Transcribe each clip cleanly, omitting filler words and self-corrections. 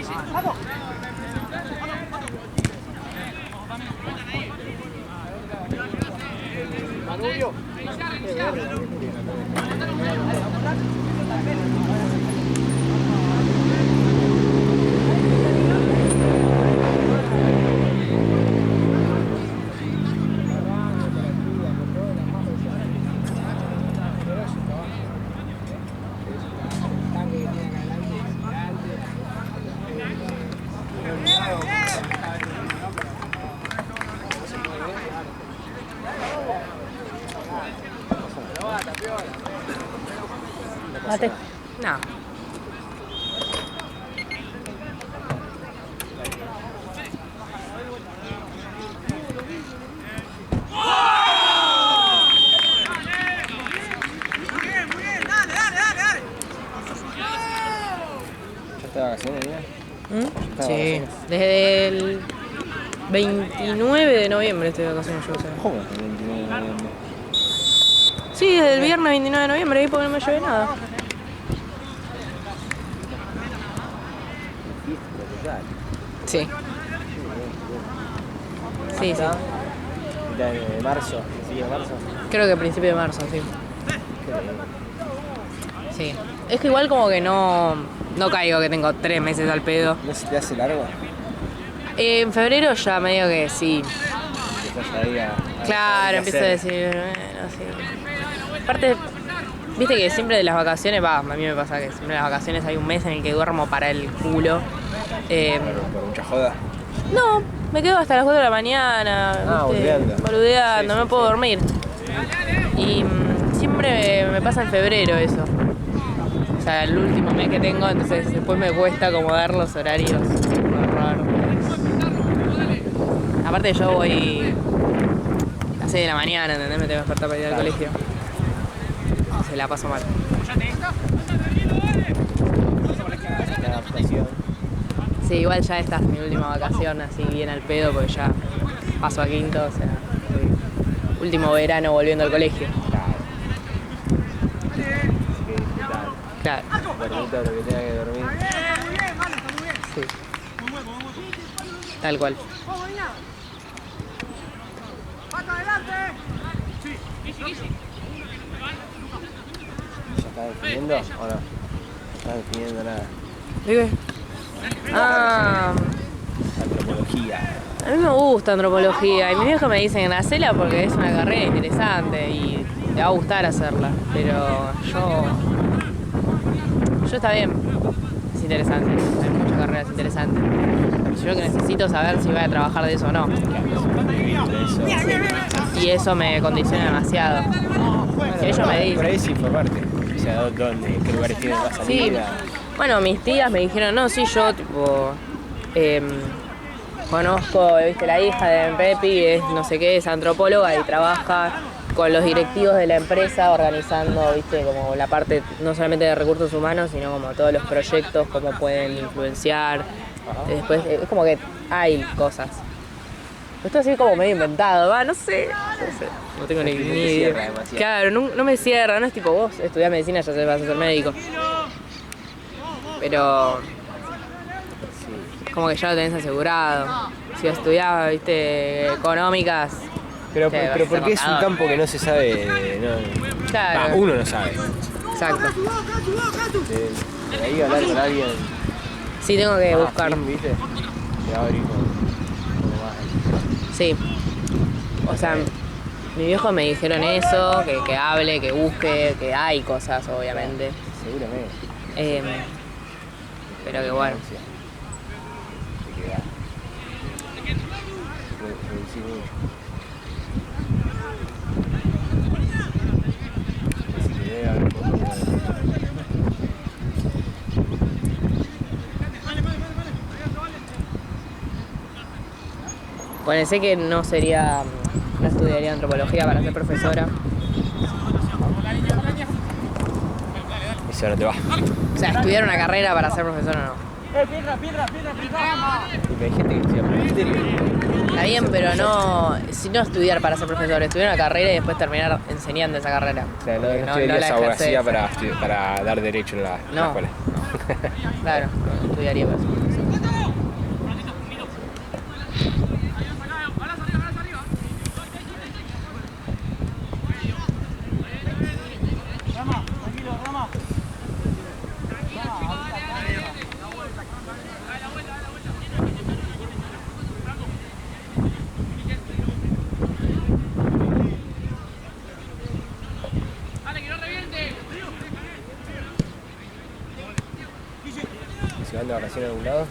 sí. Manubio. Mate. No. ¿Ya está de vacaciones ya? Sí, desde el 29 de noviembre estoy de vacaciones yo, o sea. ¿Cómo? El 29 de noviembre. Sí, desde el viernes 29 de noviembre, ahí porque no me llueve nada. Sí. Sí, sí. ¿Mitad de marzo? ¿Sí, de marzo? Creo que principio de marzo, sí. Sí. Es que igual como que no caigo que tengo 3 meses al pedo. ¿No se te hace largo? En febrero ya medio que sí. Empezás ahí a Claro, empiezo a hacer. decir, bueno, sí. Aparte, viste que siempre de las vacaciones, a mí me pasa que siempre de las vacaciones hay un mes en el que duermo para el culo. Por mucha joda. No, me quedo hasta las 4 de la mañana, ¿viste? Boludeando. Boludeando, Sí, no me sí, puedo sí. dormir. Y siempre me pasa en febrero eso. O sea, el último mes que tengo, entonces después me cuesta acomodar los horarios. Súper raro. Aparte yo voy a las 6 de la mañana, ¿entendés? Me tengo que despertar para ir al colegio. Se la paso mal. La adaptación. Sí, igual ya esta es mi última vacación, así bien al pedo, porque ya paso a quinto, o sea, último verano volviendo al colegio. Así que disfrutar. Claro. Dormir todo lo que tenga que dormir. Sí. Tal cual. ¿Ya estás definiendo o no? No estás definiendo nada. ¿Qué? Ah, Antropología. a mí me gusta antropología y mis viejos me dicen hacela porque es una carrera interesante y te va a gustar hacerla, pero yo está bien, es interesante, hay muchas carreras interesantes. Yo lo que necesito es saber si voy a trabajar de eso o no. Y eso me condiciona demasiado. Si ellos me Por dicen. ahí es informarte. O sea, dónde, qué lugares tienen más Sí, salida. bueno, mis tías me dijeron, no, sí, yo tipo conozco, viste, la hija de Pepi, es no sé qué, es antropóloga y trabaja con los directivos de la empresa organizando, viste, como la parte no solamente de recursos humanos, sino como todos los proyectos, cómo pueden influenciar. Después es como que hay cosas. Esto así como medio inventado, no sé. No tengo ni idea. Claro, no me cierra, no es tipo vos estudiás medicina, ya vas a ser médico. Pero como que ya lo tenés asegurado. Si estudiás, viste, económicas. Pero vas a ser porque es un contador. campo que no se sabe. No, Claro. uno no sabe. Exacto. De ahí hablar con alguien. Sí, tengo que buscar. Fin, ¿viste? Te va a abrir como más. Sí. O sea, mis viejos me dijeron eso, que hable, que busque, que hay cosas, obviamente. Seguramente. Pero que bueno. Te queda. Se puede producir mucho. Así que debe haber poco. Bueno, sé que no estudiaría antropología para ser profesora. Eso no te va. O sea, estudiar una carrera para ser profesora no. Y hay gente que estudia magisterio. Está bien, pero no, si no estudiar para ser profesor, estudiar una carrera y después terminar enseñando esa carrera. O sea, no Porque estudiarías la abogacía ejercés. para dar derecho en la No. escuela. Claro, no estudiaría para ser profesor. ¿Se van de vacaciones a algún lado?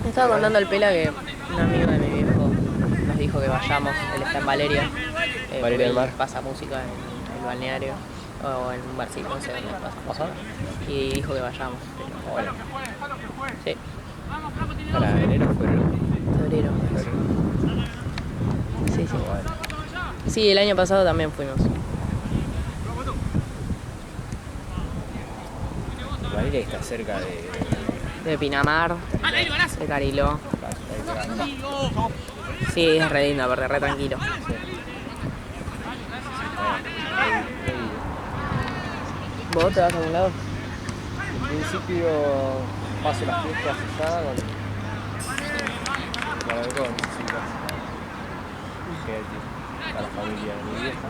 Me estaba contando el Pela que un amigo de mi viejo nos dijo que vayamos, él está en Valeria. Valeria del Mar. Pasa música en el balneario o en un barcito, no sé dónde pasa música. Y dijo que vayamos. Pero, Bueno, sí, para enero, febrero. febrero. Febrero. Sí, sí. Bueno. Sí, el año pasado también fuimos. Valeria está cerca De Pinamar, de Cariló. Sí, es re lindo, aparte, re tranquilo. ¿Vos te vas a algún lado? En principio paso las fiestas allá con mis chicas. Que a la familia de mi vieja.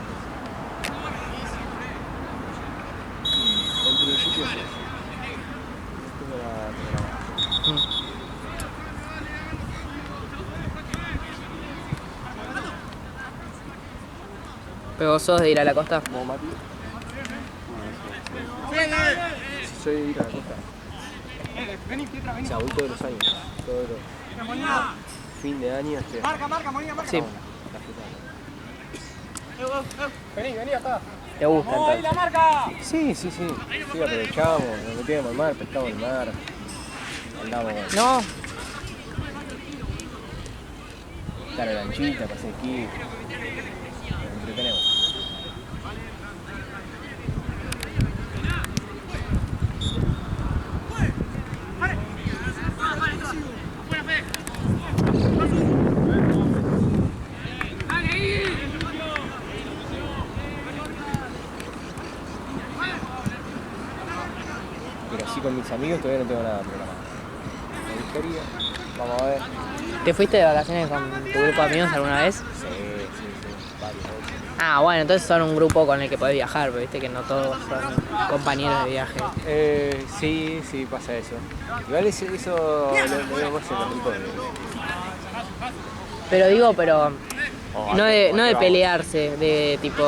En principio sí. Tengo la Pero vos sos de ir a la costa. ¿Vos, Mati? Si soy de ir a la costa. O sea, voy todos los años. Todos los fin de año. Sí. Vení acá. ¿Te gusta entonces? Sí. Sí, aprovechamos, nos metíamos al mar, pescamos el mar. Andamos. No, Estar en la lanchita, pasé esquí. Nos entretenemos. Pero así con mis amigos todavía no tengo nada programado. Me gustaría, vamos a ver. ¿te fuiste de vacaciones con tu grupo de amigos alguna vez? Sí, varios. Ah, bueno, entonces son un grupo con el que podés viajar, pero viste que no todos son compañeros de viaje. Sí, pasa eso. Igual eso lo veo más en los grupos Pero digo, no de vamos. pelearse, de tipo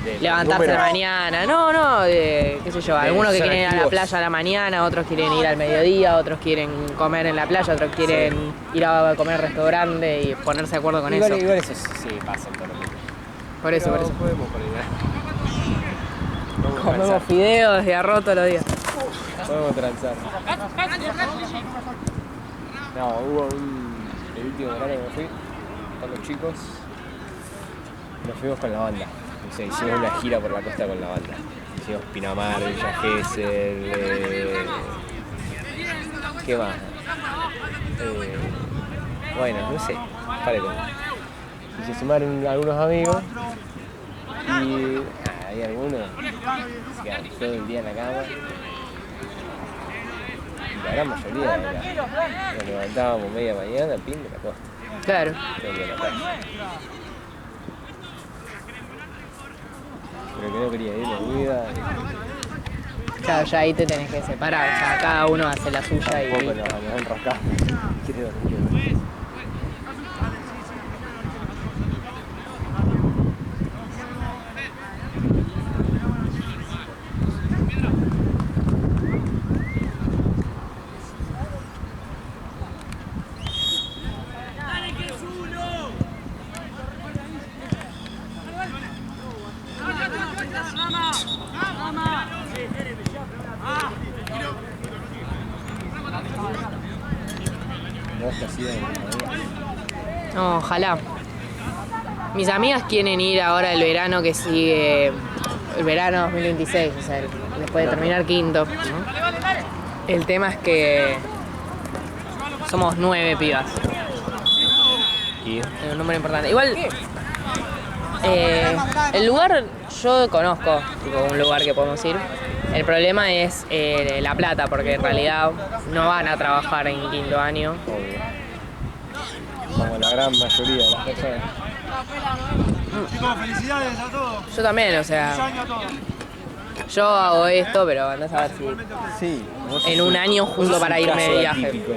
de levantarse a la mañana, no, de qué sé yo, algunos que ser quieren ir a la activos. playa a la mañana, otros quieren ir al mediodía, otros quieren comer en la playa, otros quieren ir a comer al restaurante y ponerse de acuerdo con Igual eso. eso sí pasa en todos los grupos. Por eso. Podemos coordinar. Comemos fideos de arroz todos los días. Podemos transar. No, hubo el último verano que me fui con los chicos. Nos fuimos con la banda. O sea, hicimos una gira por la costa con la banda. Hicimos Pinamar, Villa Gesell, ¿qué más? Bueno, no sé, pare con. Y se sumaron algunos amigos y hay algunos que se quedan todo el día en la cama. Y la gran mayoría nos levantábamos media mañana al pin de la costa. Claro. Todo el día en la playa. Pero que no quería ir, la vida. Claro, ya ahí te tenés que separar, o sea, cada uno hace la suya y Tampoco listo. nos enroscamos. Quiero dormir. ¿Vos te hacías? No, ojalá. Mis amigas quieren ir ahora el verano que sigue, el verano 2026, o sea, después de terminar quinto. El tema es que somos 9 pibas, ¿Y? es un número importante. Igual, el lugar yo conozco, tipo, un lugar que podemos ir. El problema es la plata, porque en realidad no van a trabajar en quinto año. Obvio. Como la gran mayoría de las personas. Chicos, felicidades a todos. Yo también, o sea, Feliz año a todos. yo hago esto, pero andás a ver si Sí. vos en sos un año junto sos para un irme de caso viaje. atípico.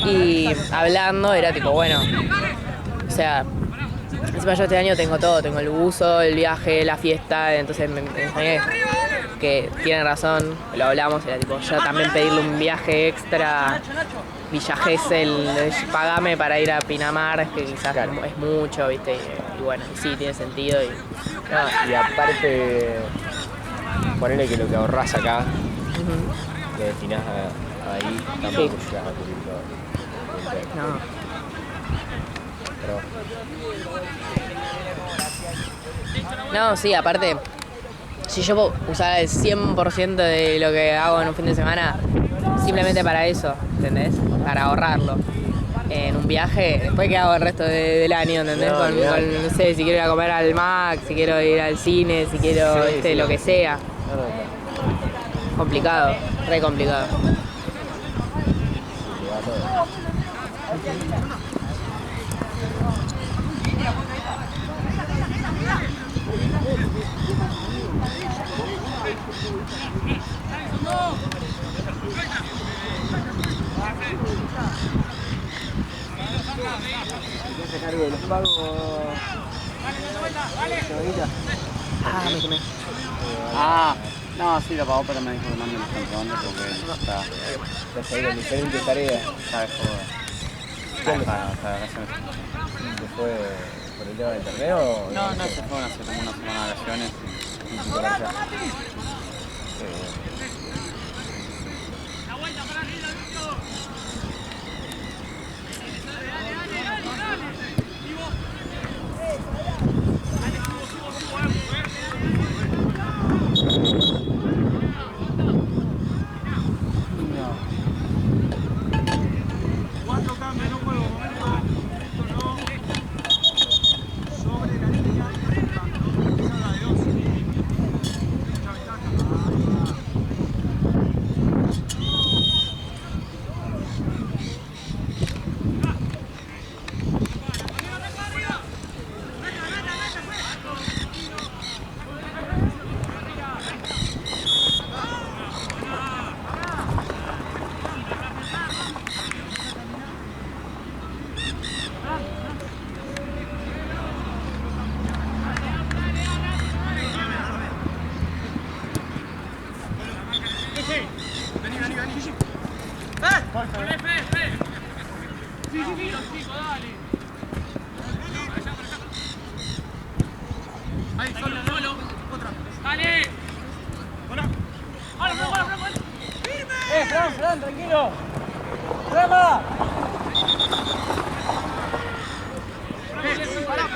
Y hablando era tipo, bueno, o sea, Encima yo este año tengo todo, tengo el buzo, el viaje, la fiesta, entonces me extrañé que tienen razón, lo hablamos, era tipo, yo también pedirle un viaje extra, Villa Gesell, pagame para ir a Pinamar, es que quizás es mucho, ¿viste? Y bueno, sí, tiene sentido. Y aparte, ponele que lo que ahorrás acá, le destinás ahí, tampoco llegas a cubrir todo. No. Pero... No, sí, aparte, si yo usara el 100% de lo que hago en un fin de semana, simplemente para eso, ¿entendés? Para ahorrarlo. En un viaje, después que hago el resto del año, ¿entendés? No sé, si quiero ir a comer al Mac, si quiero ir al cine, si quiero lo que sea. Complicado, re complicado. ¿Qué se cargo de los pagos? No, sí, lo pagó, pero me dijo que mande los comprobantes porque está... Estás ahí con diferentes tareas. Está de joda. Para vacaciones. ¿Se fue por el tema del torneo? No, se fue hace como una semana de vacaciones y se para allá. Fran, tranquilo. ¡Rama! Pará.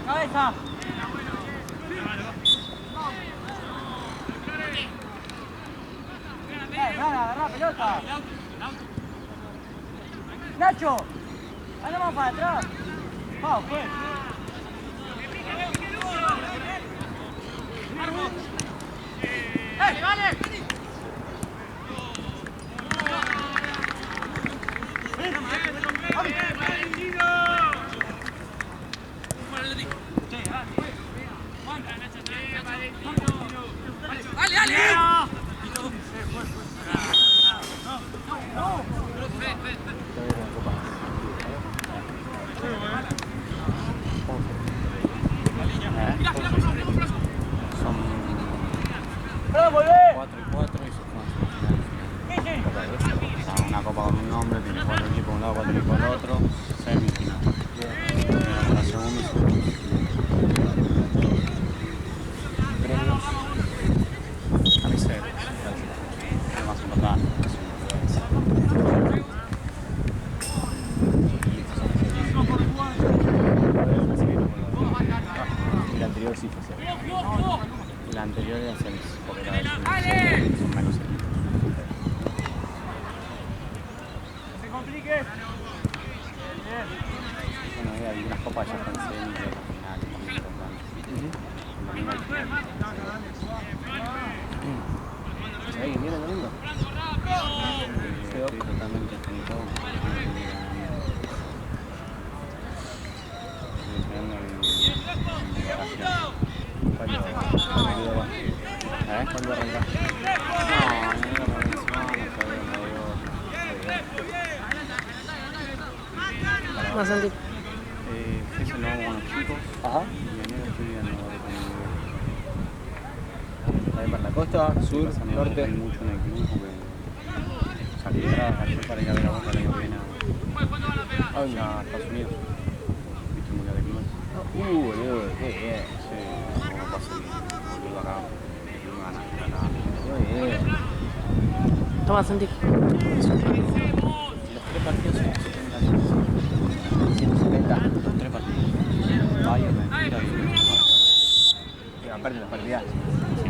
Cabeza. Agarrá pelota. Nacho, anda más para atrás. Pues. ¡Vale! Una copa con un nombre, tiene 4 equipos de un lado, 4 equipos del otro, semifinal. La segunda y segunda. Camiseta. Es más importante. El anterior sí fue serio. La anterior era semis, porque la de son menos equipos. Bueno, hay algunas copas ya están semis, de la final, muy importantes. ¿Ahí viene el domingo? Estoy totalmente juntado. Estoy esperando el vacación. ¿Cuándo arrancás? ¿Cuándo arrancás? Más Santi. Eso lo hago con los chicos. Ajá. Y enero estoy viendo ¿Ahí para la costa, sur, norte? mucho en el club porque salí ayer para ir a ver a Boca el año que viene ¿A dónde? a Estados Unidos. Viste el mundial de clubes. Boludo, qué bien. Sí, como pasé volviendo acá. El club gana acá. Muy bien. Toma, Santi. Los 3 partidos son 170. los 3 partidos. Bayern, Mentira y Aparte las partidas. sí,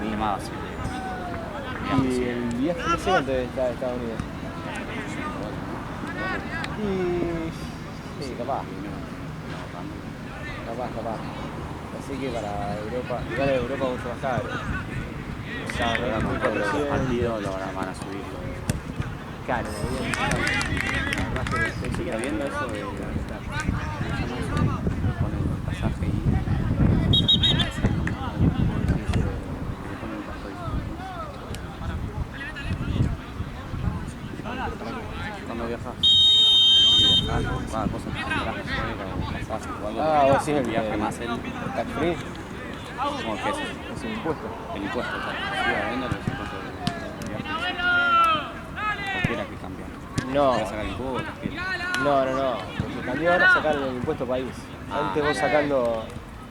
y más. Y el viaje no sé cuánto está de Estados Unidos. Y sí, capaz. Así que para Europa, igual a Europa mucho más caro. O sea, Ahora muy con todos los 400. partidos lo van a subir. Caro, Sí, está viendo eso de ponen el pasaje y cuando viajas cada cosa que compras un pasaje o algo. Ah, vos decís el viaje más el tax free, como que es un impuesto. el impuesto, o sea, sigue habiendo los impuestos del viaje. Cualquiera que cambia. No, Voy a sacar el impuesto. no. Lo que cambió ahora es sacar el impuesto país. Antes vos sacando,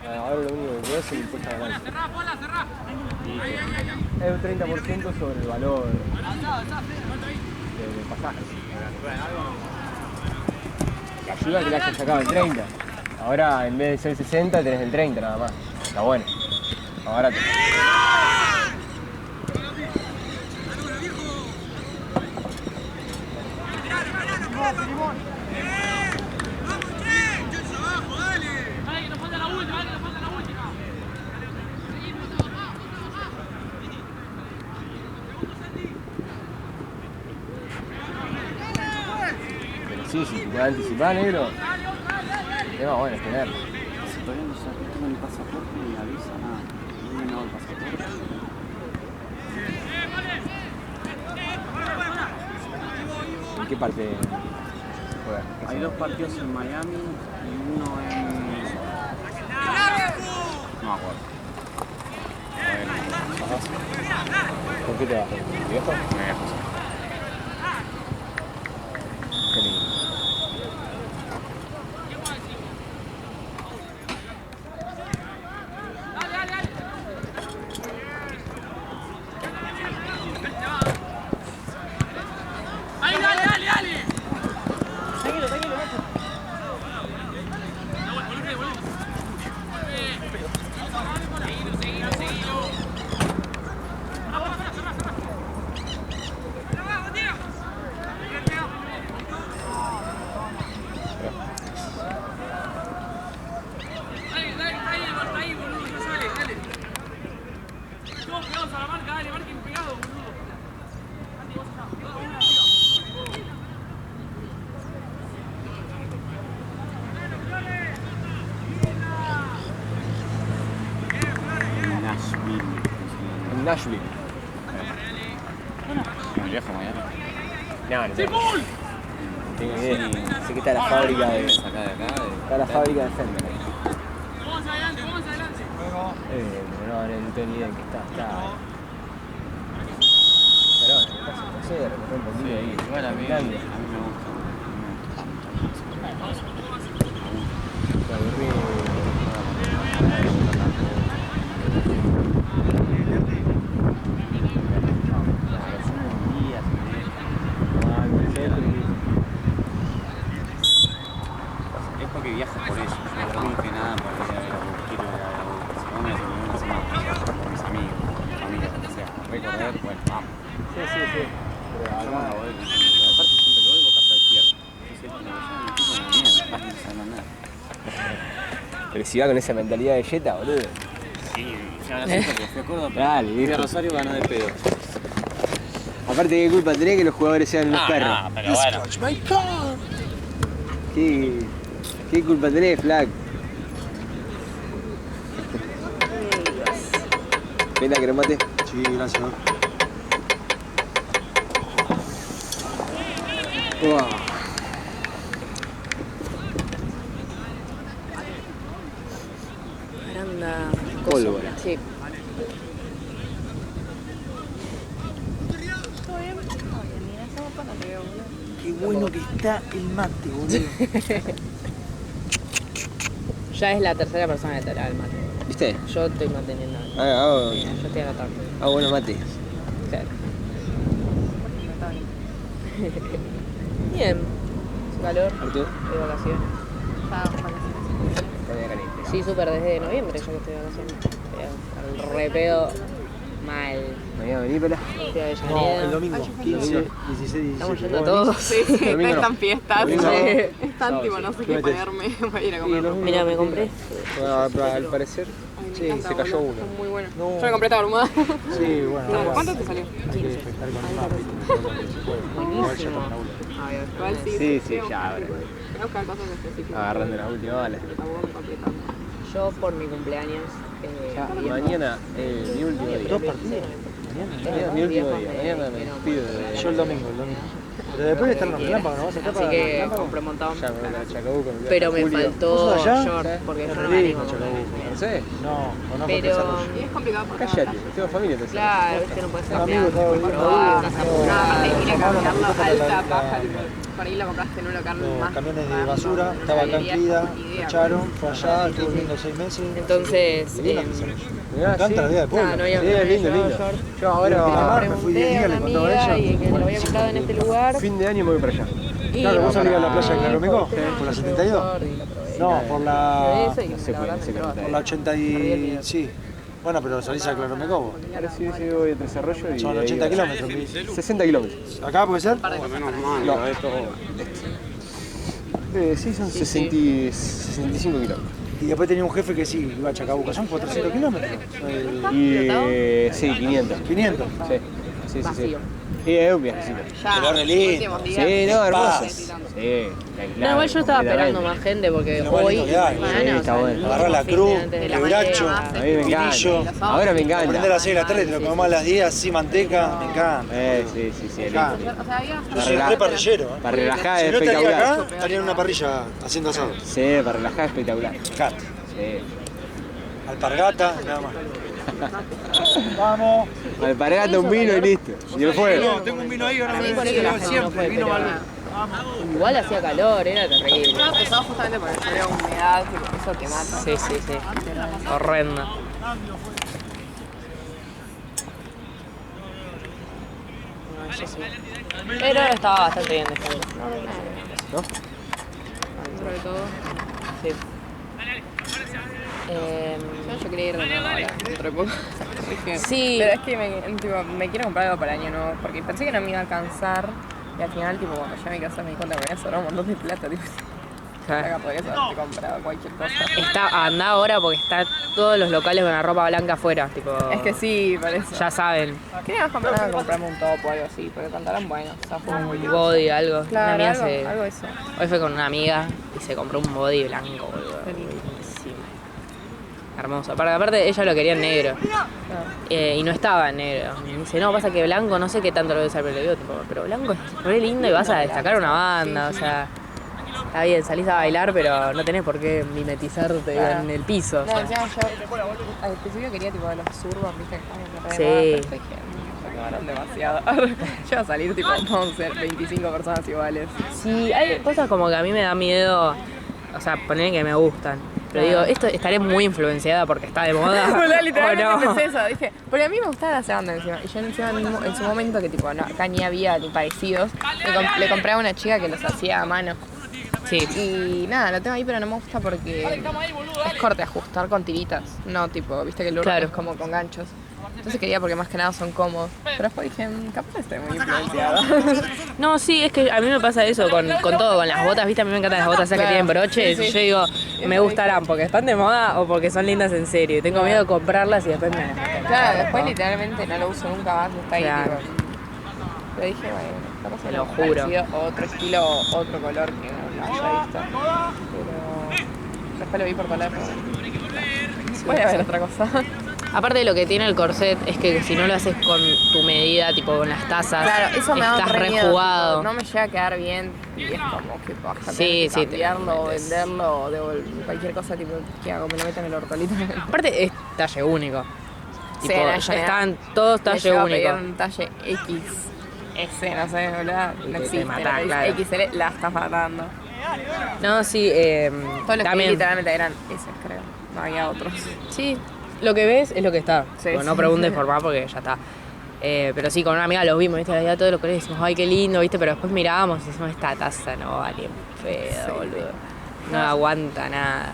ahora lo único que quedó es el impuesto a ganancia. Es un 30% sobre el valor del pasaje. La ayuda que le hayan sacado el 30. Ahora en vez de ser 60 tenés el 30 nada más. Está bueno. Ahora sí, si te puedes anticipar, negro. El tema bueno es tenerlo. Si todavía no tengo ni pasaporte ni avisa nada. No me he dado el pasaporte. ¿En qué parte se juega? Hay 2 partidos en Miami y uno en... No me acuerdo. ¿Con qué te vas? ¿Con tu viejo? Me dejo. Qué lindo. En Nashville. Me viajo mañana. No, no tengo idea. Sé que está la fábrica de. Acá de acá. Está la fábrica de Fender. Pero no tengo ni idea en qué está. Pero bueno, pasa no sé, recorrer un poquito ahí. Igual a mí me Caminando. gusta. Me aburrí. Es porque viajo por eso. Yo no que nada para ir a ver a Boca. Quiero ir a ver a Boca. Si no me voy una semana con mis amigos, con mi familia, lo que sea. Recorrer, bueno, vamos. Sí. Pero Yo no acá. voy. Aparte siempre que voy, Boca está despierto. Entonces, como yo me equipo de mierda, no saben nada. Pero si va con esa mentalidad de Jetta, boludo. Sí, ya la siento que fui a Córdoba, pero Dale, fui a viejo. Rosario ganó de pedo. Aparte, ¿qué culpa tenés que los jugadores sean unos perros? No, pero bueno. ¿Qué culpa tenés, Flack? Pena que no mate. Sí, gracias. Wow. Aranda. Pólvora. Sí. Qué bueno que está el mate, boludo. Ya es la tercera persona que te da el mate. ¿Viste? Yo estoy manteniendo. Hago Yo estoy anotando. buenos mates. Claro. Bien. Hace calor. Arturo. De vacaciones. Comida caliente. Sí, súper desde noviembre yo que estoy de vacaciones. Al repedo mal. Mañana vení, pela. Estoy de No, Avellaneda. el domingo. 15, 16, 17. Estamos yendo todos. Sí, Domingo no. están fiestas. Domingo no. Están tipo, no sé qué metes? ponerme para ir a comer. Mira, me compré. Al parecer, sí, se cayó uno. Son muy buenos. No. Yo me compré esta bermuda. Sí, bueno. No, ¿cuánto te salió? Hay que estar con el mate. Buenísimo. Igual sí. Sí, ya, ahora. Voy a buscar cosas específicas. Agarrando las últimas balas. Tampoco me compré tanto. Yo por mi cumpleaños. Mañana, mi último día. ¿Dos partidos? Mañana, mi último día. Mañana me despido de... Yo el domingo. Pero después de estar en los relámpagos, ¿no vas a estar Así para que los relámpagos? compré un montón. Ya me voy a Chacabuco. Pero me ¿Vos faltó sos allá? short porque yo no Sí, manejo. Chacabuco. No sé. No, conozco el Pero. desarrollo. Y es complicado porque Cállate, tengo familia. Entonces. Claro, viste, no puedes Un amigo estaba por viviendo probar, ahí, vas a no, apurar. aparte ir a no, caminarlo no, alta, la- baja, por ahí la compraste en un local Los más. camiones de más- basura, más- estaba acá en idea, Crida, ni idea. echaron, fue allá, estuve viviendo 6 meses. Entonces, Divino eh, desarrollo. Me Mirá, encanta la vida de pueblo. nada, no había Sí, es lindo, no había lindo. short. Yo ahora, me fui 10 días, le contaba a ella. Y que lo había comprado en este lugar. fin de año me voy para allá. Y Claro, vos salías a la para- playa de Claromeco, Sí, por la sí, 72. short y lo probé. No, por la, Eso y No se la puede, verdad no se me puede. probé. por la 80 y... sí. Bueno, pero salís a Claromeco vos. Ahora sí voy a Desarrollo y... Son de ahí 80 a- kilómetros. 60 kilómetros. ¿Acá puede ser? Menos mal, No. no, esto. Sí, son 65 kilómetros. Y después tenía un jefe que sí, iba a Chacabuco. Son 400 kilómetros. Y sí, 500. 500. Sí. Vacío. Sí, es un viajecito. Ya, Pero re los lindo. últimos días. Sí, no, hermoso. Paz. Sí, No, igual yo estaba esperando más gente porque Lo más hoy, lindo que hay. mañana, Sí, o está sea, bueno. el Agarrar la fin de cruz, antes de el la bracho, mañana. A mí me vinillo. encanta. Ahora me Prender encanta. las 6 de la tarde, te lo comemos a las 10, así manteca, me encanta. Sí, Me es encanta. lindo. O sea, había Yo soy re parrillero. Para relajar Si es no estaría espectacular. acá, estaría en una parrilla haciendo asado. Sí, para relajar es espectacular. Me encanta. Sí. Alpargata, nada más. Vamos. Alpargata, un vino y listo. Y el fuego. Tengo un vino ahí, ahora Sí, por eso la gente no fue, pero igual hacía calor, era terrible. estaba pesado justamente por el frío, humedad, tipo, eso te mata. Sí. Horrendo. No, eso sí. Pero estaba bastante bien después. ¿No? Sobre todo. Sí. Yo quería ir de nuevo ahora, dentro de poco. Dije, Sí. Pero es que me quiero comprar algo para el año nuevo, porque pensé que no me iba a alcanzar. Y al final, tipo, cuando llegué a mi casa me di cuenta que me había sobrado un montón de plata, tipo, acá podrías haberte comprado cualquier cosa. Anda ahora porque está todos los locales con la ropa blanca afuera, tipo. Es que sí, por eso. Ya saben. Quería comprarme un top o algo así, porque pantalón bueno, o sea, fue muy Un body, algo. Una Claro, amiga algo de eso. Hoy fue con una amiga y se compró un body blanco, boludo. Buenísimo. Hermoso. Aparte ella lo quería en negro. Y no estaba en negro. Y me dice, no, pasa que blanco no sé qué tanto lo voy a usar, pero le digo, tipo, pero blanco es re lindo y vas a destacar una banda, o sea. Está bien, salís a bailar, pero no tenés por qué mimetizarte Claro. en el piso. O No, sea. encima yo al principio quería tipo de los surbos, viste, que estaban en la Sí. pero después dije, me quemaron demasiado. Yo iba a salir tipo, vamos a ser 25 personas iguales. Sí, hay cosas como que a mí me da miedo, o sea, poner que me gustan. Pero digo, esto estaré muy influenciada porque está de moda. Boludo, literalmente ¿o no? pensé eso, dije, porque a mí me gustaba la banda encima. Y yo encima en su momento, que tipo, no, acá ni había ni parecidos, le compré a una chica que los hacía a mano. Sí. Y nada, lo tengo ahí, pero no me gusta porque es corte ajustar con tiritas. No, tipo, viste que el Urban Claro. es como con ganchos. Entonces quería porque más que nada son cómodos. Pero después dije, capaz estoy muy influenciada. No, sí, es que a mí me pasa eso con todo, con las botas, ¿viste? A mí me encantan las botas esas que Claro. tienen broches. Sí, sí. Y yo digo, me gustarán porque están de moda o porque son lindas en serio. Y tengo miedo de comprarlas y después me... Claro, después literalmente no lo uso nunca más, está ahí, Claro. tipo. Pero dije, bueno, capaz Te lo algo juro. parecido, o otro estilo, otro color que no haya visto. Pero después lo vi por teléfono. Voy a ver otra cosa. Aparte de lo que tiene el corset es que si no lo haces con tu medida, tipo con las tazas, Claro, eso me da estás re re miedo, jugado. tipo, no me llega a quedar bien y es como que vas a Sí, tener que sí, te cambiarlo o metes. venderlo o cualquier cosa, tipo, ¿qué hago? Me lo meto en el orto, literalmente. Aparte es talle único. Sí, Tipo, no, ya ya están todos Me talle llego a pedir único. un talle X, S, no sé, boludo, no te existe. matás, la claro. XL la estás matando. No, sí, Todos los que también. literalmente eran S, creo. No había otros. Sí, lo que ves es lo que está. Sí, Tipo, no sí. preguntes por más porque ya está. Pero sí, con una amiga los vimos, ¿viste? Veía todos los colores y decimos, ay, qué lindo, ¿viste? Pero después mirábamos y decimos, esta taza no vale un pedo, Sí. boludo. No aguanta nada.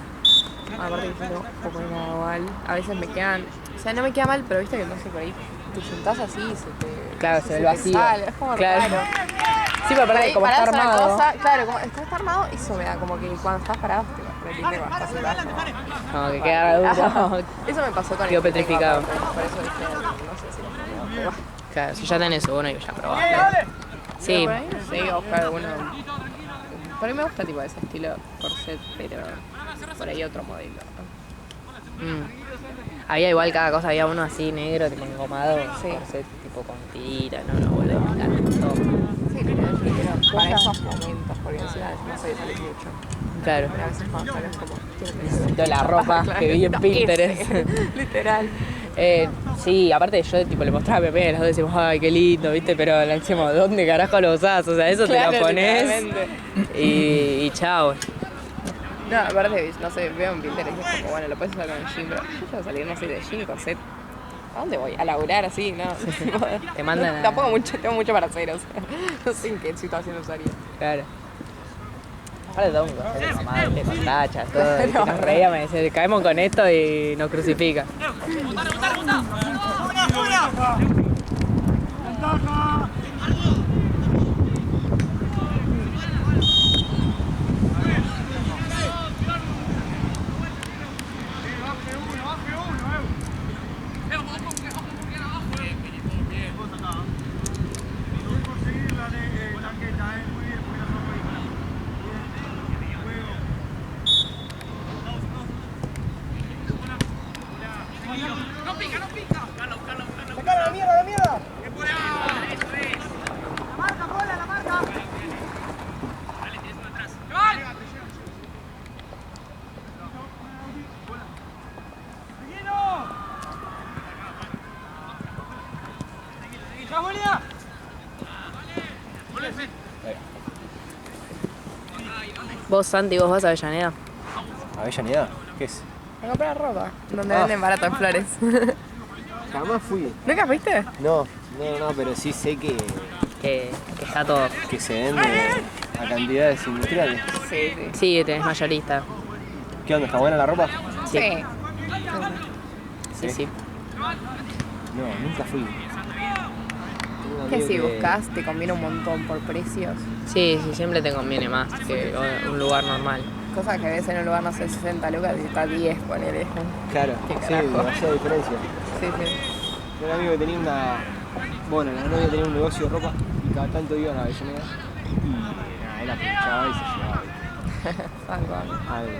Aparte que tengo un poco de nada igual. A veces me quedan. O sea, no me queda mal, pero viste que no sé, por ahí te juntás así y se te. Claro, se ve el te vacío. sale, es como Claro. raro. Sí, pero aparte, como está parás una armado. cosa, claro, como está armado, eso me da como que cuando estás parado te repite cuando estás sentado. Como que queda duro. Ajá. Eso me pasó con Quedó el que tengo petrificado. aparte, por eso dije, no sé si lo pongo, pero. Claro, si ya tenés uno y ya probaste. Sí, Pero por ahí no sé, iba a buscar alguno. Por ahí me gusta tipo ese estilo corset, pero por ahí otro modelo. había igual cada cosa, había uno así negro, tipo engomado, Sí. corset, tipo con tira, no, boludo, me encantó. Sí, pero para esos momentos, porque encima no soy de salir mucho. Claro. Pero a veces cuando sales como, quiero tener Necesito la ropa Claro, que vi en necesito Pinterest. ese, literal. Sí, aparte yo tipo le mostraba a Pepe, los dos decimos, ay, qué lindo, ¿viste? Pero le decimos, ¿dónde carajo lo usás? O sea, eso te Claro, lo pones literalmente. y chao. No, aparte, no sé, veo en Pinterest y es como, bueno, lo puedes usar con el jean, pero yo quiero salir, no sé, de jean, corset. ¿A dónde voy? ¿A laburar así? No. Te mandan a- Tampoco mucho, tengo mucho para hacer, o sea, no sé en qué situación usaría. Claro. Ahora todo el mundo hace mamá, ¿viste? Con tachas, todo. Y nos reíamos y decía, caemos con esto y nos crucifica. Vos, Santi, vos vas a Avellaneda. ¿Avellaneda? ¿Qué es? A comprar ropa, donde Ah. venden barato en flores. Jamás fui. ¿Nunca fuiste? No, pero sí sé Que está todo. que se vende a cantidades industriales. Sí, sí. Sí, tenés mayorista. ¿Qué onda? ¿Está buena la ropa? Sí. Sí. Sí, sí. No, nunca fui. Tengo un Que amigo si buscas te conviene un montón por precios. Sí, sí, siempre te conviene más que un lugar normal. Cosas que ves en un lugar, no sé, 60 lucas y está 10, ponele. Claro, ¿Qué sí, carajo? demasiada diferencia. Sí, sí. Tengo un amigo que tenía una... Bueno, la novia tenía un negocio de ropa y cada tanto iban a Avellaneda y nada, él aprovechaba y se llevaba Tal cual. algo.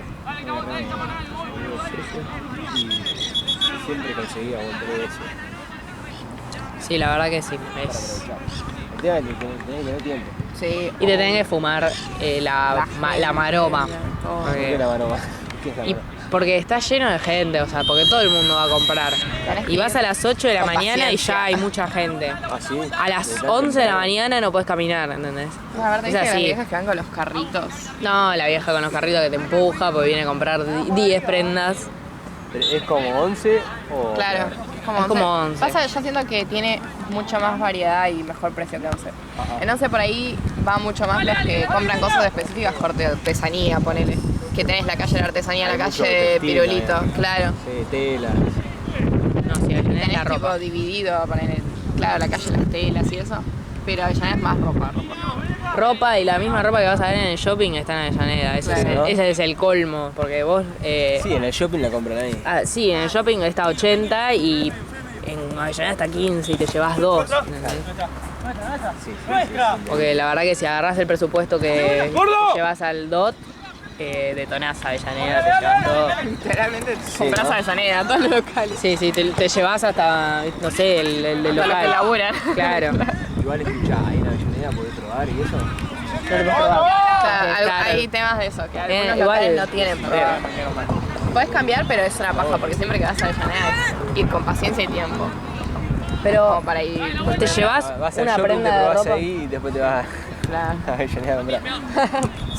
Y siempre conseguía buen precio Sí, la verdad que sí. para Es... aprovechar. El tema es que tenés que tener tiempo. Sí. Y te tenés que fumar la maroma. todo. ¿Por qué la maroma? ¿Qué es la Y maroma? porque está lleno de gente, o sea, porque todo el mundo va a comprar. Tenés que Y vas ir a las 8 de la con mañana paciencia. y ya hay mucha gente. ¿Ah, sí? A las ¿De 11 de la tanto? mañana no puedes caminar, ¿entendés? La verdad Es es que las así. viejas que van con los carritos. No, la vieja con los carritos que te empuja porque viene a comprar 10 prendas. ¿Pero ¿Es como 11 o...? Claro, Es como 11. Pasa, yo siento que tiene mucha más variedad y mejor precio que 11. Ajá. En 11 por ahí va mucho más los que compran cosas específicas, corte de artesanía, ponele. Que tenés la calle de la artesanía, Hay la mucho calle de textil Pirulito, también. claro. Sí, telas. No, sí, Avellaneda es Tenés la ropa. tipo dividido, ponele, claro, la calle de las telas y eso. Pero Avellaneda es más ropa. Ropa y la misma ropa que vas a ver en el shopping está en Avellaneda. Ese, Claro. ese es el colmo, porque vos... Sí, en el shopping la compran ahí. sí, en el shopping está 80 y en Avellaneda está 15 y te llevas 2. ¿entendés? Sí, Porque la verdad que si agarrás el presupuesto que llevas al DOT, detonás a Avellaneda, te llevas todo. Literalmente compras ¿no? Avellaneda, todos los locales. Sí, sí, te llevas hasta, no sé, el Hasta los local. que laburan. Claro. Igual escuchá, ahí en Avellaneda podés probar y eso. No lo puedes probar. Claro, Claro. hay temas de eso, que algunos igual- locales no tienen problema. Podés cambiar, pero es una paja, porque siempre que vas a Avellaneda es ir con paciencia y tiempo. Pero Como para ir. te llevas Vas al una shopping, te prenda de probás ropa. ahí y después te vas Claro. a Avellaneda a comprar.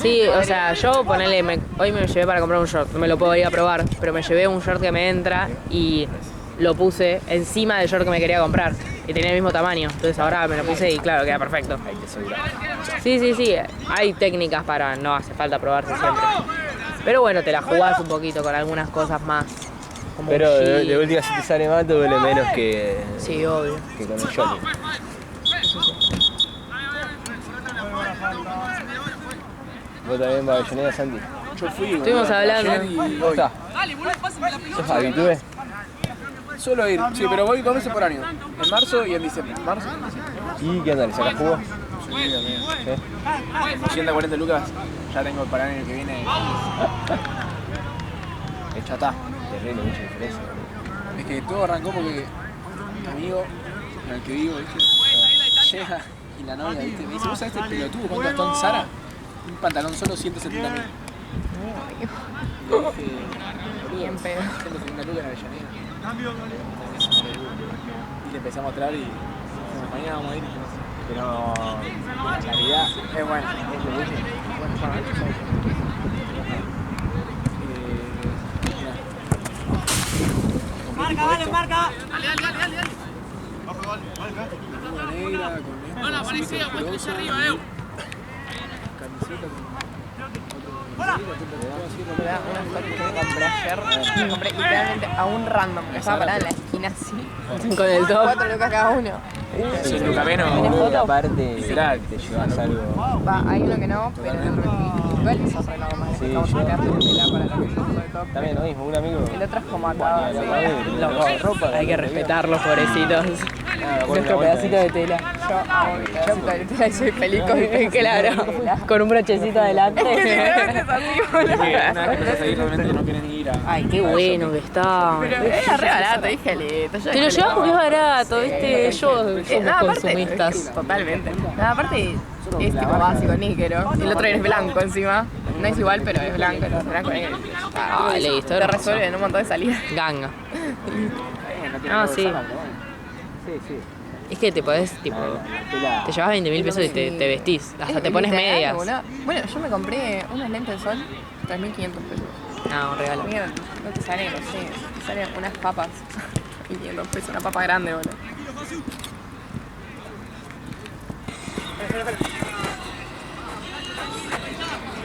Sí, o sea, yo hoy me lo llevé para comprar un short, no me lo puedo ir a probar, pero me llevé un short que me entra y lo puse encima del short que me quería comprar y tenía el mismo tamaño, entonces ahora me lo puse y claro, queda perfecto. Ahí te asegurás. Sí, sí, sí, hay técnicas para, no hace falta probarse siempre. Pero bueno, te la jugás un poquito con algunas cosas más. Como Pero un de jean. última si te sale más te duele menos que Sí, obvio. con el shopping. ¿Vos también vas a Avellaneda, Santi? Yo fui. Estuvimos hablando. ayer y ¿Cómo hoy. está? ¿Sos habitué? Suelo ir, sí, pero voy 2 veces por año. En marzo y en diciembre. ¿Marzo? ¿Y qué onda? ¿Le sacas jugo? Sí, también. ¿Sí? 140 lucas, ya tengo para el año que viene. Ya está. Terrible, mucha diferencia. Es que todo arrancó porque mi amigo con el que vivo, ¿viste? Llega y la novia, ¿viste? Me dice, ¿vos sabés este pelotudo cuánto gastó en Zara? Un pantalón solo 170.000. Bien, pero. 170 lucas en Avellaneda. Y le empecé a mostrar y dijimos, mañana vamos a ir. Pero la calidad Es bueno. es lo mismo. Marca, dale, marca. Una negra con Hola, policía, muéstrese arriba, camiseta con Una foto que me compré ayer. Me compré literalmente a un random. Que estaba parada en la esquina así. Con el top. 4 lucas cada uno. Sí, nunca menos. Y aparte Literal. te llevas algo. Va, hay uno que no, pero el otro sí. Igual eso es re normal. Sí, Estamos yo- tirando de tela para lo que yo uso de top. También lo mismo, un amigo. El otro es como acá. Bueno, así. la madre, ropa, Hay que respetar los pobrecitos. Nuestro pedacito de tela. Yo amo mi pedacito de tela y soy feliz con mi Claro, con un brochecito adelante. Literalmente es así, boludo. Una vez que empezás a ir, realmente no quieren ir a. Ay, qué bueno que está. Pero era re barato, dije listo. Te lo llevas porque es barato, ¿viste? Yo somos No, aparte, consumistas. totalmente. No, aparte es tipo básico, níquero. El otro es blanco encima. No es igual, pero es blanco. El blanco es Ah, listo, te hermoso. resuelve en un montón de salidas. Ganga. No, No, sí. Sí, sí. Es que te podés, tipo, Tela. te llevas 20.000 pesos y te vestís. Hasta te pones Literal, medias. boludo. Bueno, yo me compré unos lentes de sol, 3.500 pesos. No, un regalo. Mira, no te salen, no sé, te salen unas papas. 500 pesos, una papa grande, boludo.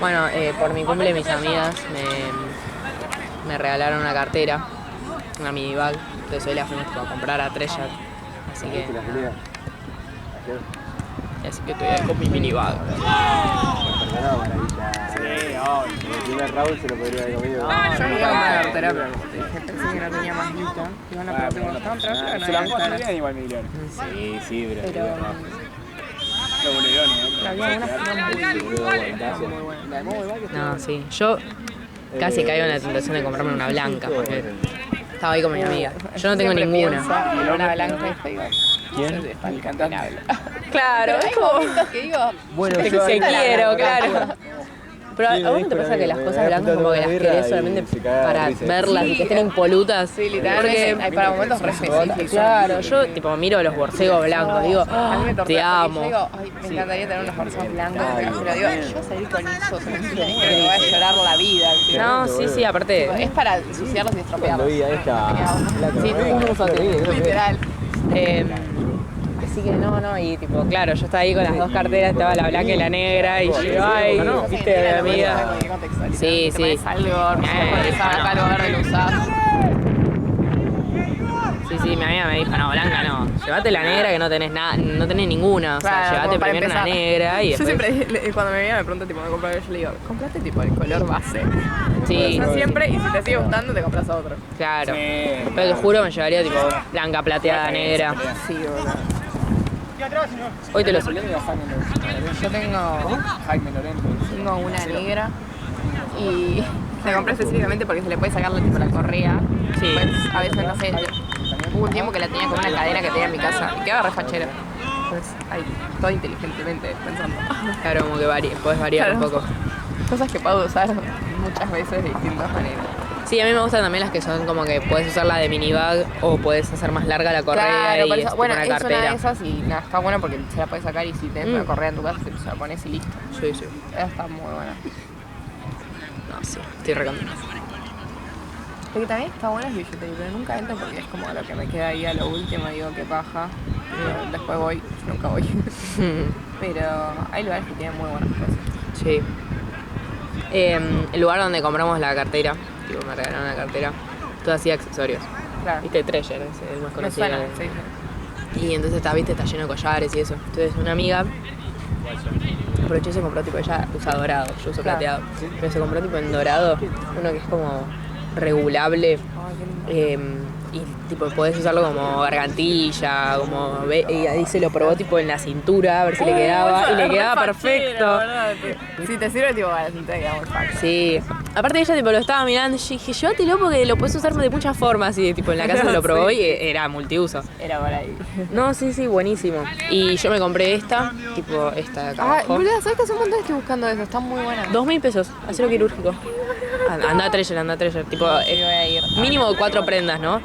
Bueno, por mi cumple mis amigas me regalaron una cartera, una mini bag. Entonces hoy la fuimos tipo, a comprar a Treyarch. Así que, ¿Viste la pelea? Ayer. así que estoy ahí con mi mini bag. Perdonado, maravilla. Sí, obvio. El primer round se lo podría haber comido. Yo me iba a comprar la cartera, pero como te dije, pensé que no tenía más guita. Y bueno, pero tengo estaban trabajando, no Se la había juegan caras. bien igual Miguel. Sí, sí, pero. Pero Los bolerones, ¿no? había unas que eran muy buenas. La de Mobo igual que No, sí. Yo casi caigo en la tentación de comprarme una blanca porque estaba ahí con mi amiga. Yo no tengo Siempre ninguna. pienso en una blanca y digo, ¿Quién? el cantante. Claro, pero hay momentos que digo, Bueno, que yo quiero, claro. Pero Sí, a vos me no te dijo pasa que las que cosas me había blancas como que las apuntado una querés birra solamente y se cagaba de para risa. verlas y que estén impolutas? sí, literalmente hay para momentos re específicos. Claro, yo tipo miro los borcegos blancos, digo, A mí me tortura te porque amo. Yo digo, ay, me encantaría tener unos borseos blancos, pero digo, yo voy a salir con eso, me voy a llorar la vida. ¿sí? No, sí, sí, aparte. Es para ensuciarlos y cuando estropearlos. vi a esta. Sí, un uso Literal. literal. Eh, Así que no, y tipo, claro, yo estaba ahí con las dos carteras, estaba la blanca y la negra, y yo, ay, viste, mi amiga. Sí, Te pones algo, no sé, acá lo verde lo usás. Sí, mi amiga me dijo, no, blanca no, llévate la negra que no tenés nada, no tenés ninguna, o sea, Claro, llévate como para primero una empezar. negra y Yo después... siempre, cuando me viene me pregunta, tipo, me compro algo, yo le digo, comprate tipo el color base. Sí, Yo siempre, y si te sigue gustando, te compras otro. claro. Sí, Pero te juro me llevaría tipo blanca, plateada, negra. Sí, boludo. Hoy te lo Jaime Lorenzo. Yo tengo Jaime Lorenzo. Tengo una negra y la compré específicamente porque se le puede sacar tipo la correa. Sí. Pues, a veces, no sé, hubo un tiempo que la tenía con una cadena que tenía en mi casa y quedaba refachera. Pues ahí, todo inteligentemente pensando. Claro, como que puedes variar Claro. un poco. Cosas que puedo usar muchas veces de distintas maneras. Sí, a mí me gustan también las que son como que puedes usarla de minibag o puedes hacer más larga la correa Claro, y por es eso, tipo bueno, una es una cartera. de esas y nada, está buena porque se la puedes sacar y si tenés una correa en tu casa se la pones y listo. Sí. Esa está muy buena. No, sí, estoy recontento. Lo que también está buena es billutería, pero nunca entro porque es como lo que me queda ahí a lo último, digo que paja. Después voy, yo nunca voy. Pero hay lugares que tienen muy buenas cosas. Sí. El lugar donde compramos la cartera, tipo me regalaron la cartera, todo así accesorios. Claro. Viste, Treasure es el más Me conocido. suena, sí, sí. Y entonces está lleno de collares y eso. Entonces una amiga aprovechó y se compró tipo, ella usa dorado, yo uso Claro. plateado. Pero se compró tipo en dorado, uno que es como regulable. Y tipo podés usarlo como gargantilla, y ahí se lo probó tipo en la cintura a ver si le quedaba y le quedaba perfecto. Si te sirve, tipo, para la cinta queda muy fácil. Sí. Aparte ella tipo lo estaba mirando y yo dije, llévatelo porque lo puedes usar de muchas formas y tipo en la casa lo probó y era multiuso. Era por ahí. No, sí, buenísimo. Y yo me compré esta, tipo esta de acá Ah, abajo. boludo, ¿sabes que hace un montón estoy buscando eso? Están muy buenas. 2.000 pesos, acero quirúrgico. Anda a Treasure. Tipo, Sí, voy a ir. mínimo 4 prendas, ¿no?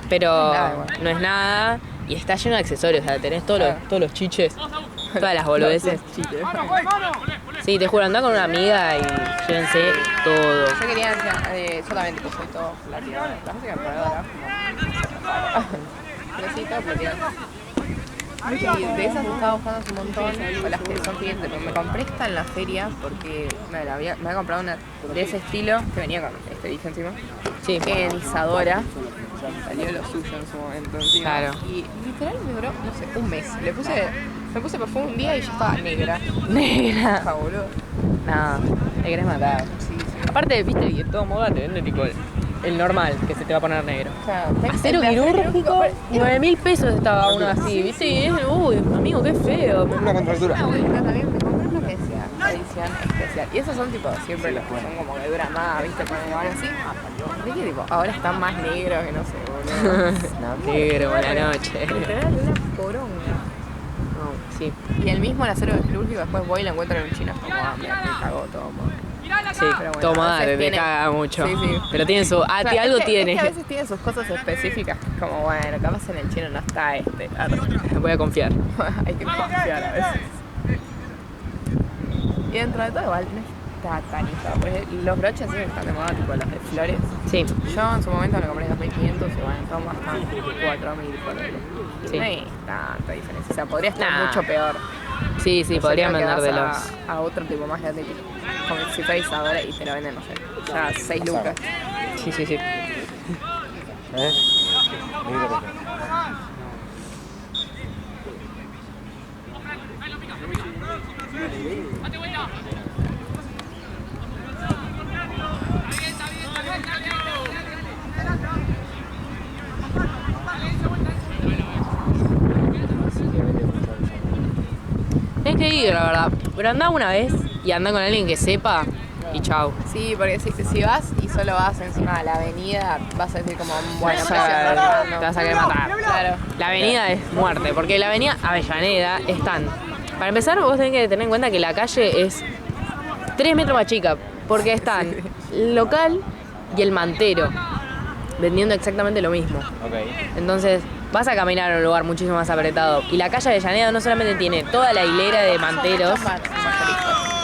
Pero Nada, igual. no es nada. Y está lleno de accesorios, o sea, tenés todos los chiches, todas las boludeces. Sí, te juro, andá con una amiga y llévense todo. Yo quería, yo también tipo soy todo plateado. La música me pegó acá, como... Pero sí, todo plateado. Y de esas estaba buscando hace un montón, o las que son clientes, pero me compré esta en la feria porque me había comprado una de ese estilo que venía con este dije encima. Sí. Isadora. Salió lo suyo en su momento encima. Claro. Y literal me duró, no sé, un mes. Me puse perfume un día y ya estaba negra. Negra. Ah, boludo. No, te querés matar. Sí. Aparte, viste que en todo moda te vende tipo el normal, que se te va a poner negro. O sea, Acero quirúrgico, 9.000 pesos estaba uno así, viste, y es, uy, amigo, qué feo. Una contractura. Una vuelta también me compré uno que decía edición especial. Y esos son tipo siempre los que son como que duran más, viste, ponen ahora así. Dije tipo, ahora están más negros que no sé, boludo. No, Negro, buena noche. literal una poronga. No, sí, Y el mismo el acero quirúrgico después voy y lo encuentro en un chino, es como, me cagó todo. sí, Pero bueno, toma, a veces te tiene- caga mucho. Sí, sí. Pero tiene su, O sea, algo es que, tiene. Es que a veces tiene sus cosas específicas, que es como, bueno, capaz en el chino no está este. Voy a confiar. Hay que confiar a veces. Y dentro de todo igual no está tan hija, porque los broches sí están de moda, tipo los de flores. Sí, Yo en su momento me compré 2.500 y bueno, en Roma están 4.000 por ahí. Sí. No hay tanta diferencia, o sea, podría estar Nah. mucho peor. sí, No sé, podrían creo que vender de vas los... a otro tipo más grande, como si fuera Isadora y te lo venden, no sé, ya 6 lucas. Sí. Tienes que ir, la verdad. Pero anda una vez y anda con alguien que sepa y chau. Sí, porque si vas y solo vas encima de la avenida, vas a decir como, bueno, Te vas a querer matar. Claro. La avenida es muerte, porque la avenida Avellaneda están... Para empezar, vos tenés que tener en cuenta que la calle es 3 metros más chica, porque están el local y el mantero vendiendo exactamente lo mismo. Ok. Entonces vas a caminar a un lugar muchísimo más apretado. Y la calle Avellaneda no solamente tiene toda la hilera de manteros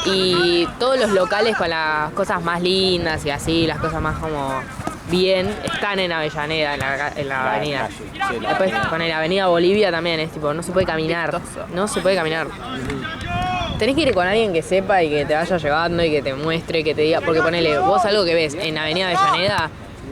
y todos los locales con las cosas más lindas y así, las cosas más como bien están en Avellaneda, en la avenida. calle, sí, la Después avenida. con la avenida Bolivia también es tipo, no se puede caminar. No se puede caminar. Tenés que ir con alguien que sepa y que te vaya llevando y que te muestre, que te diga, porque ponele, vos algo que ves en Avenida Avellaneda,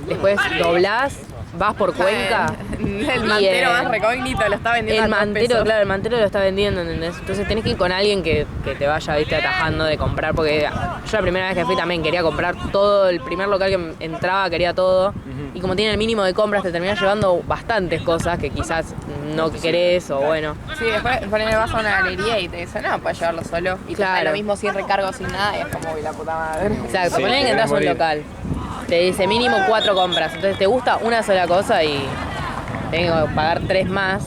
después doblás, vas por Cuenca. El mantero más recógnito lo está vendiendo El a 3 mantero, pesos. claro, el mantero lo está vendiendo, ¿entendés? Entonces tenés que ir con alguien que te vaya, viste, atajando de comprar, porque yo la primera vez que fui también quería comprar todo, el primer local que entraba quería todo, y como tiene el mínimo de compras te terminás llevando bastantes cosas que quizás no querés o bueno. Sí, después ponele, vas a una galería y te dicen, no, puedes llevarlo solo. Y te Claro. sale lo mismo sin recargo, sin nada, y es como, uy, la puta madre. Exacto, Sí, ponele te que entras a un morir. local, te dice mínimo 4 compras, entonces te gusta una sola cosa y tengo que pagar 3 más,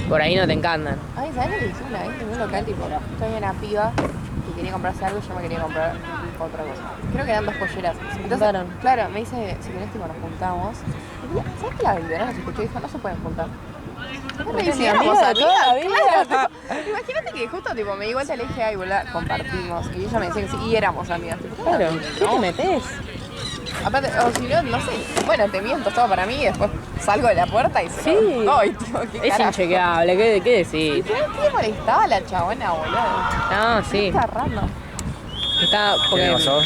por ahí no te encantan. Ay, ¿sabes lo que hice una vez en un local? Tipo, estoy una piba y quería comprarse algo y yo me quería comprar otra cosa. Creo que eran 2 polleras. Entonces, juntaron. claro, me dice, si querés, tipo, nos juntamos. Y, ¿sabes que la vendedora nos escuchó y dijo, no se pueden juntar? Me es mi dice, éramos amiga de toda la amigas, vida. claro, tipo, imagínate que justo tipo, me di vuelta y le dije, ay, boludo, compartimos. Y ella me decía que sí, y éramos amigas. Tipo, Claro, ¿qué te no. metés? Aparte, o si no, no sé, bueno, te miento todo para mí y después salgo de la puerta y se Sí. lo doy, tipo, ¿qué Es carajo? inchequeable, ¿qué decís? Pero ¿qué molestaba la chabona, boludo? No, sí. Está raro. Está ¿Qué porque me pasó?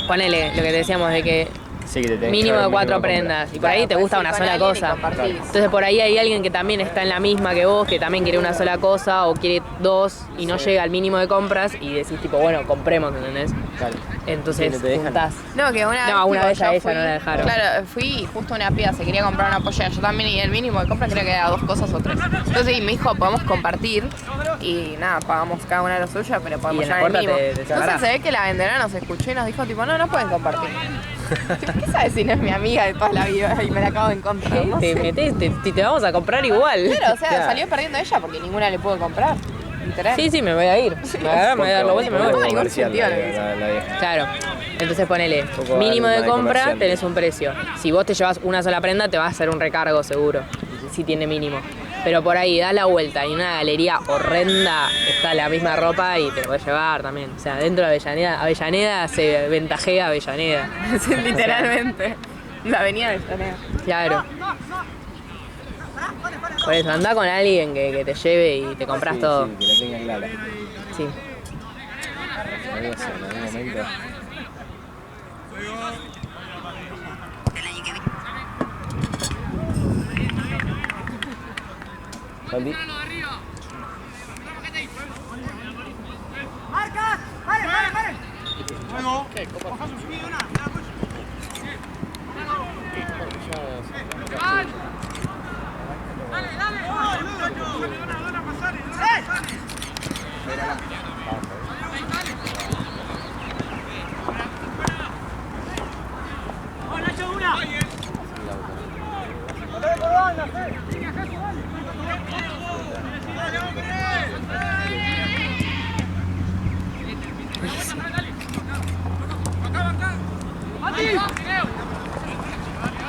ponele lo que te decíamos de que Sí, que te tenés mínimo que de llevar 4 mínimo de compra. prendas y por ahí te Claro, gusta puedes una ir con sola alguien y cosa. compartís. Entonces por ahí hay alguien que también está en la misma que vos, que también quiere una sola cosa o quiere 2 y no llega al mínimo de compras y decís tipo, bueno, compremos, ¿entendés? Claro. Entonces Sí, no te dejan. juntás. No, que una No, una vez tipo, a yo ella no la dejaron. Claro, fui y justo una piba se quería comprar una pollera, yo también, y el mínimo de compra creo que era 2 cosas o 3. Entonces me dijo, podemos compartir y nada, pagamos cada una lo suyo, pero podemos Y en la llevar el puerta mínimo. te Entonces sacarás. se ve que la vendedora nos escuchó y nos dijo tipo, no pueden compartir. ¿Qué sabes si no es mi amiga de toda la vida y me la acabo de encontrar? No Te sé. metés, te vamos a comprar igual. Claro, o sea, salió perdiendo ella porque ninguna le pudo comprar. Literal. Sí, me voy a ir. Me voy a dar la vuelta y me No voy. tuvo ningún Comercial, sentido la- lo que hizo. la vieja. Claro. Entonces ponele, poco mínimo de algo más de compra comercial. tenés un precio. Si vos te llevas una sola prenda te va a hacer un recargo seguro, si tiene mínimo. Pero por ahí das la vuelta y en una galería horrenda está la misma ropa y te lo puedes llevar también. O sea, dentro de Avellaneda se ventajea Avellaneda. Sí, literalmente. La avenida de Avellaneda. Claro. Por eso, andá con alguien que te lleve y te compras Sí, todo. Sí, que la tenga clara. Sí. No voy a hacer en algún momento. Santi.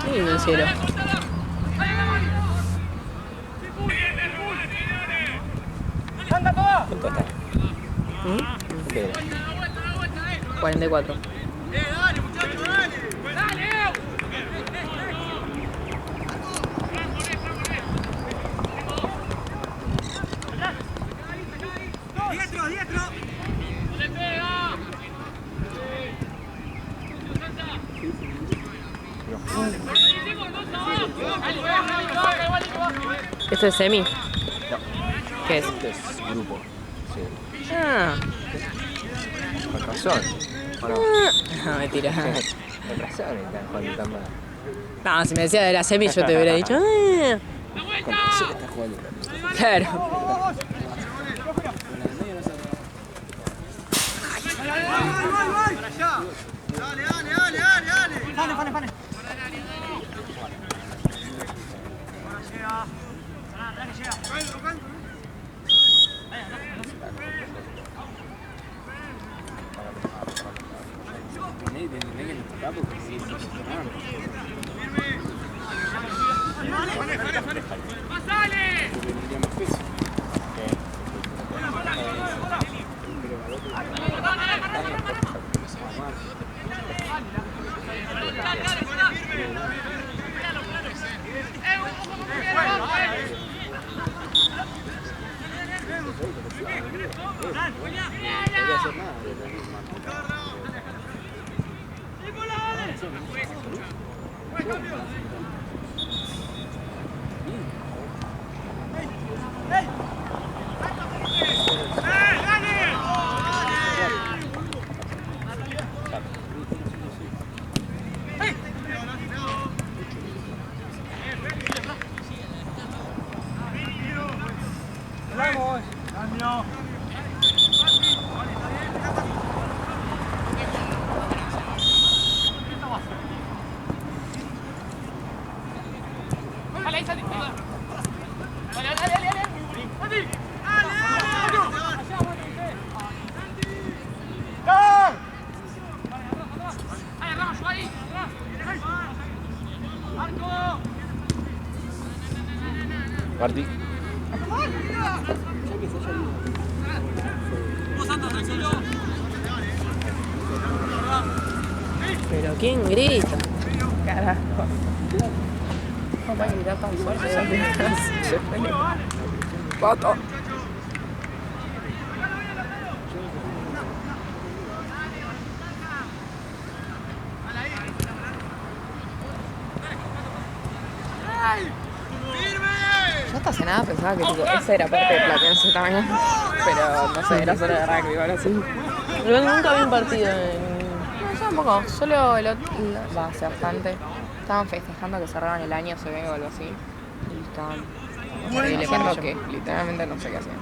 Qué lindo el cielo. ¿Cuánto está? ¿Cuánto era? 44. ¿Esto es semi? ¿Qué es? Este es grupo. Sí. Ah, Con razón. ¿O no? no, mentira. Con razón están jugando tan mal. No, si me decía de la semi yo te hubiera dicho. "Ah". Con razón está jugando tan mal. Claro. Entendés que nos toca porque sí, sí, gestionaron. Porque tendría más peso. Pero Martí. Pero ¿quién grita? Carajo. No puedes gritar tan fuerte. Pato. Yo hasta hace nada pensaba que tipo, esa era parte de Platense también. Pero no sé, era solo de rugby, ahora sí. Yo nunca vi un partido en... No, yo tampoco. Solo va hace bastante. Estaban festejando que cerraban el año, se ve o algo así. Y estaban haciendo que literalmente no sé qué hacían.